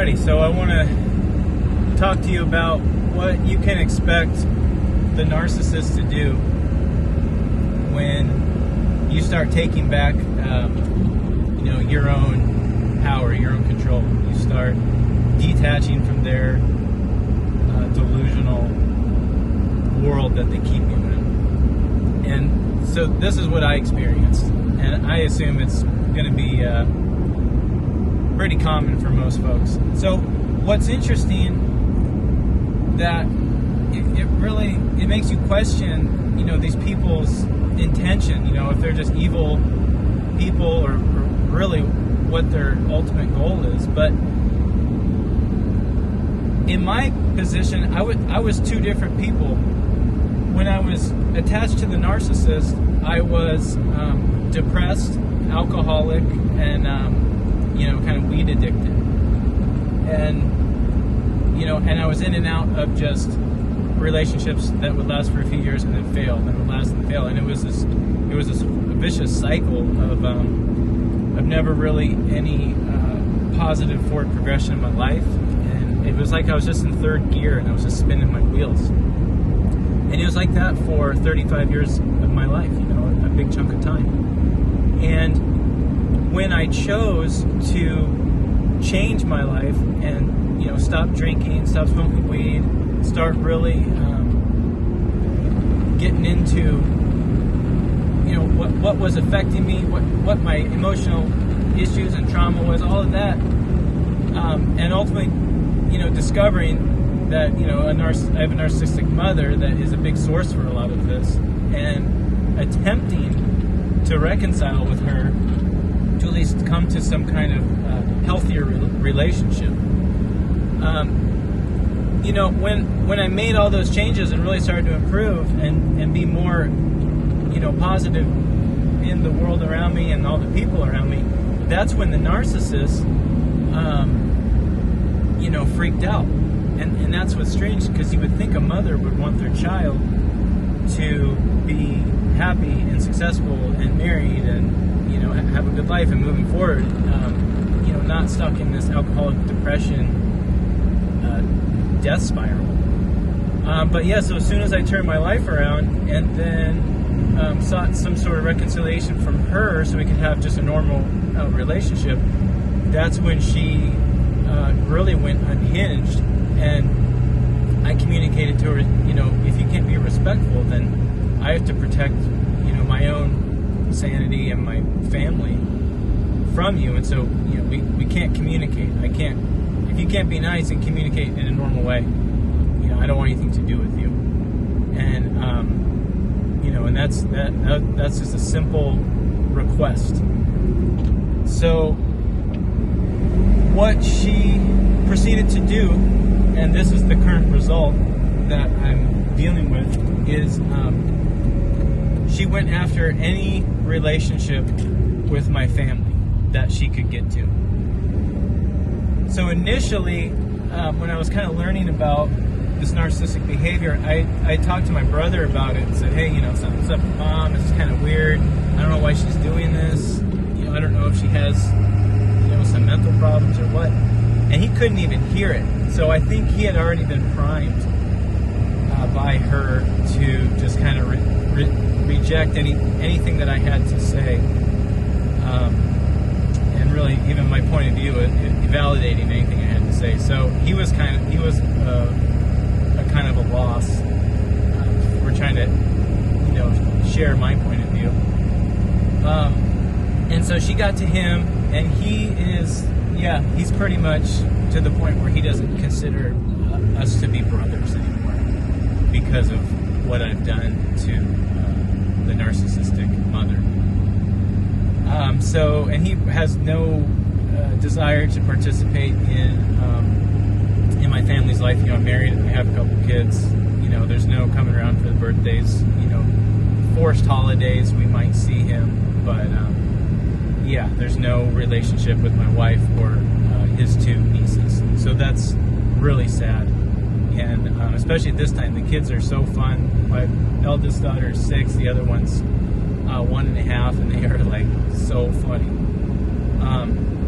Alrighty, so I want to talk to you about what you can expect the narcissist to do when you start taking back, your own power, your own control. You start detaching from their delusional world that they keep you in. And so this is what I experienced, and I assume it's going to be pretty common for most folks. So what's interesting that it makes you question, these people's intention, if they're just evil people or really what their ultimate goal is. But in my position, I was two different people. When I was attached to the narcissist, I was depressed, alcoholic, and kind of weed addicted, and I was in and out of just relationships that would last for a few years and then fail, and would last and fail, and it was this vicious cycle of never really any positive forward progression in my life, and it was like I was just in third gear and I was just spinning my wheels, and it was like that for 35 years of my life, a big chunk of time. And when I chose to change my life and stop drinking, stop smoking weed, start really getting into what was affecting me, what my emotional issues and trauma was, all of that, and ultimately discovering that I have a narcissistic mother that is a big source for a lot of this, and attempting to reconcile with her to at least come to some kind of healthier relationship. When I made all those changes and really started to improve and be more, positive in the world around me and all the people around me, that's when the narcissist, freaked out. And that's what's strange, because you would think a mother would want their child to be happy and successful and married and, have a good life and moving forward, not stuck in this alcoholic depression, death spiral. So as soon as I turned my life around and then sought some sort of reconciliation from her so we could have just a normal relationship, that's when she really went unhinged. And I communicated to her, if you can't be respectful, then I have to protect, my own sanity and my family from you. And so, we can't communicate. If you can't be nice and communicate in a normal way, I don't want anything to do with you. And, and that's just a simple request. So what she proceeded to do, and this is the current result that I'm dealing with, is she went after any relationship with my family that she could get to. So initially, when I was kind of learning about this narcissistic behavior, I talked to my brother about it and said, hey, something's up with Mom, this is kind of weird, I don't know why she's doing this, I don't know if she has, some mental problems or what. And he couldn't even hear it. So I think he had already been primed by her to just kind of reject anything that I had to say, and really even my point of view, validating anything I had to say. So he was kind of a loss. We're trying to share my point of view, and so she got to him, and he's pretty much to the point where he doesn't consider us to be brothers anymore because of what I've done to the narcissistic mother. And he has no desire to participate in my family's life. I'm married and I have a couple kids. There's no coming around for the birthdays. Forced holidays, we might see him, but there's no relationship with my wife or his two nieces. So that's really sad. And especially at this time, the kids are so fun. My eldest daughter is 6, the other one's 1.5, and they are like so funny.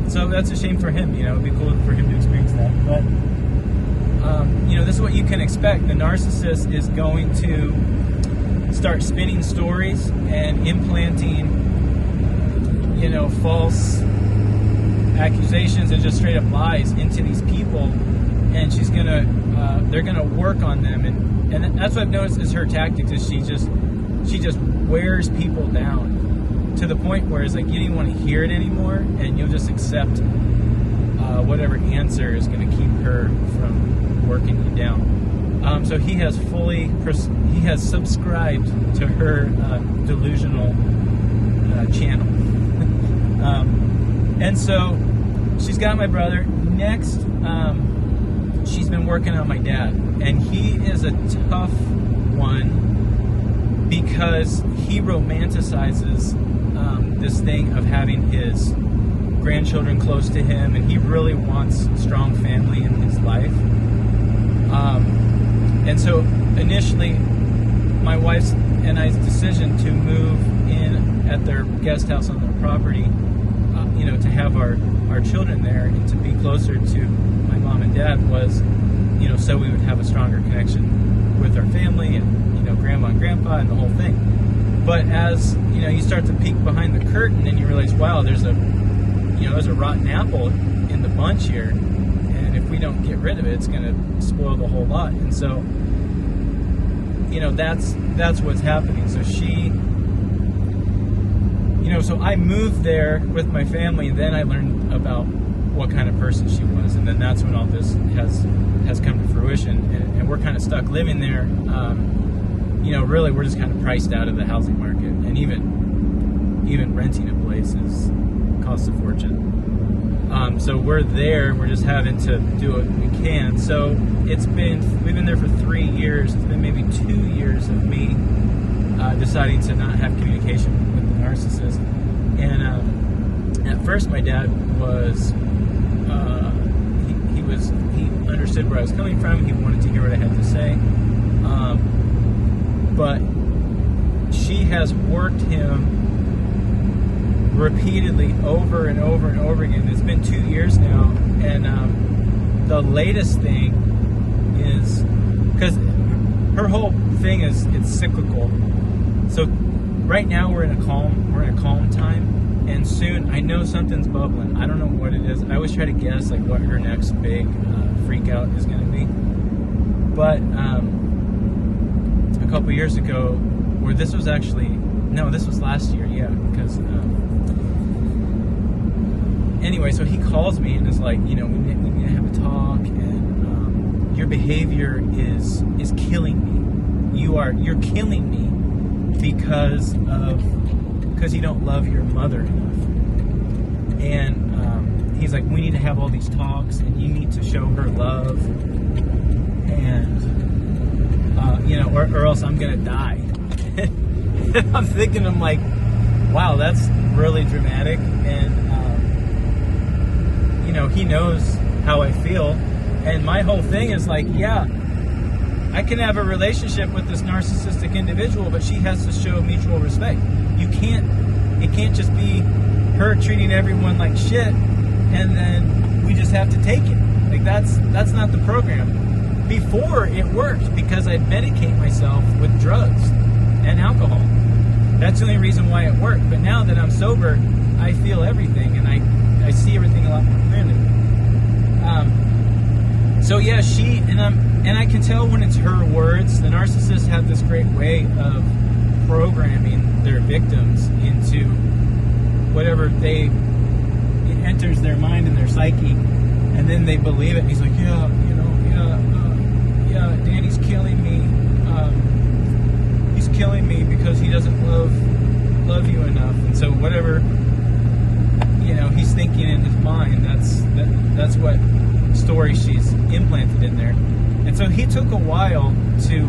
So that's a shame for him. It'd be cool for him to experience that. But this is what you can expect. The narcissist is going to start spinning stories and implanting, false accusations and just straight up lies into these people, and they're gonna work on them, and that's what I've noticed is her tactics. Is she just wears people down to the point where it's like you don't want to hear it anymore, and you'll just accept whatever answer is going to keep her from working you down. So he has subscribed to her delusional channel. And so she's got my brother. Next, she's been working on my dad. And he is a tough one because he romanticizes this thing of having his grandchildren close to him. And he really wants a strong family in his life. And so initially, my wife's and I's decision to move in at their guest house on their property, to have our children there and to be closer to my mom and dad was, so we would have a stronger connection with our family and, grandma and grandpa and the whole thing. But as, you start to peek behind the curtain and you realize, wow, there's a rotten apple in the bunch here. And if we don't get rid of it, it's going to spoil the whole lot. And so, that's what's happening. So so I moved there with my family, and then I learned about what kind of person she was, and then that's when all this has come to fruition, and we're kind of stuck living there. Really, we're just kind of priced out of the housing market, and even renting a place costs a fortune. So we're there. We're just having to do what we can. So we've been there for 3 years. It's been maybe 2 years of me deciding to not have communication with the narcissist. And at first, my dad was he understood where I was coming from. He wanted to hear what I had to say. But she has worked him repeatedly over and over and over again. It's been 2 years now, and the latest thing is because her whole thing is it's cyclical. So right now we're in a calm time, and soon I know something's bubbling. I don't know what it is. I always try to guess like what her next big freak out is going to be. But a couple years ago, or this was last year, yeah, because anyway, so he calls me and is like, we need to have a talk, and your behavior is killing me. You're killing me because you don't love your mother enough. And he's like, we need to have all these talks, and you need to show her love, and or else I'm gonna die. I'm thinking, I'm like, wow, that's really dramatic, and he knows how I feel, and my whole thing is like, yeah, I can have a relationship with this narcissistic individual, but she has to show mutual respect. It can't just be her treating everyone like shit, and then we just have to take it. Like that's not the program. Before it worked because I'd medicate myself with drugs and alcohol. That's the only reason why it worked. But now that I'm sober, I feel everything, and I see everything a lot more clearly. So yeah, and I can tell when it's her words. The narcissists have this great way of programming their victims into whatever it enters their mind and their psyche, and then they believe it. And he's like, yeah, Danny's killing me. He's killing me because he doesn't love you enough. And so whatever he's thinking in his mind, that's what story she's implanted in there. And so he took a while to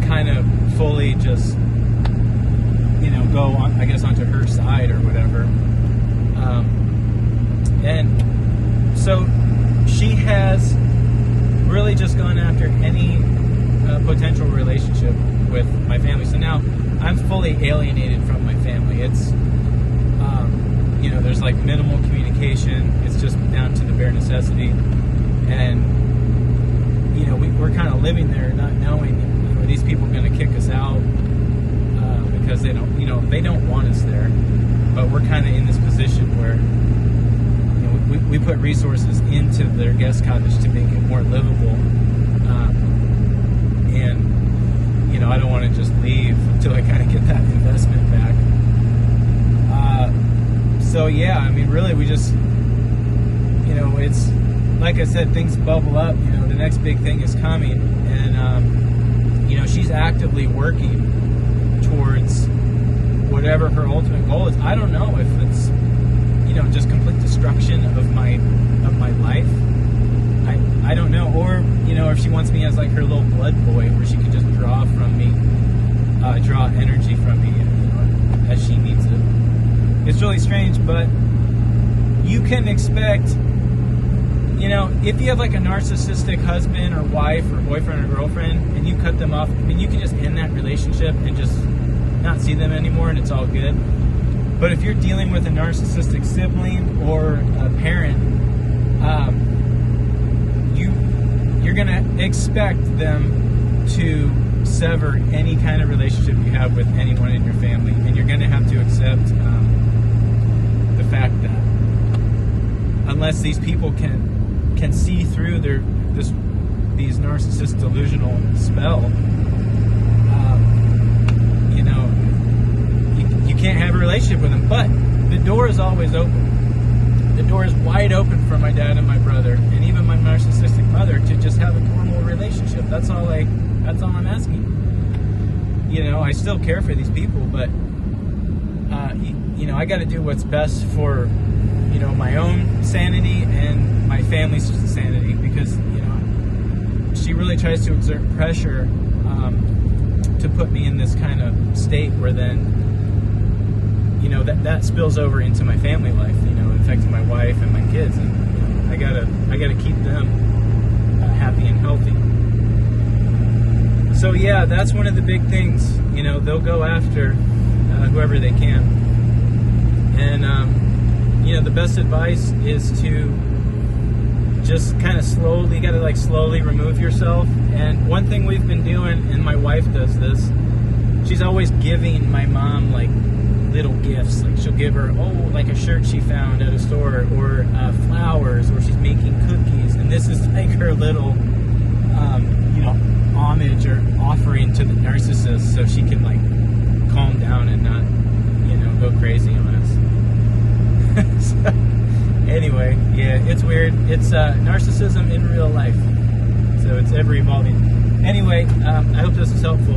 kind of fully just go on, I guess, onto her side or whatever. And so she has really just gone after any potential relationship with my family. So now I'm fully alienated from my family. It's there's like minimal communication. It's just down to the bare necessity. And, we're kind of living there not knowing, are these people going to kick us out because they don't want us there. But we're kind of in this position where, we put resources into their guest cottage to make it more livable. And I don't want to just leave until I kind of get that investment back. So yeah, I mean, really, we just, it's like I said, things bubble up. The next big thing is coming, and she's actively working towards whatever her ultimate goal is. I don't know if it's just complete destruction of my life. I don't know, or if she wants me as like her little blood boy, where she can just draw from me, draw energy from me, as she needs it. It's really strange, but you can expect, if you have like a narcissistic husband or wife or boyfriend or girlfriend, and you cut them off, I mean, you can just end that relationship and just not see them anymore, and it's all good. But if you're dealing with a narcissistic sibling or a parent, you're going to expect them to sever any kind of relationship you have with anyone in your family, and you're going to have to accept the fact that unless these people can see through these narcissist delusional spell, you can't have a relationship with them. But the door is always open. The door is wide open for my dad and my brother, and even my narcissistic mother, to just have a normal relationship. That's all I'm asking. I still care for these people, but I got to do what's best for my own sanity and my family's sanity, because she really tries to exert pressure to put me in this kind of state where then that spills over into my family life, affecting my wife and my kids, and I gotta keep them happy and healthy. So yeah, that's one of the big things. They'll go after whoever they can, and the best advice is to just kind of slowly remove yourself. And one thing we've been doing, and my wife does this, she's always giving my mom like little gifts. Like she'll give her like a shirt she found at a store, or flowers, or she's making cookies, and this is like her little homage or offering to the narcissist, so she can like calm down and not go crazy on us. So, anyway, yeah, it's weird. It's narcissism in real life, so it's ever evolving. Anyway, I hope this is helpful.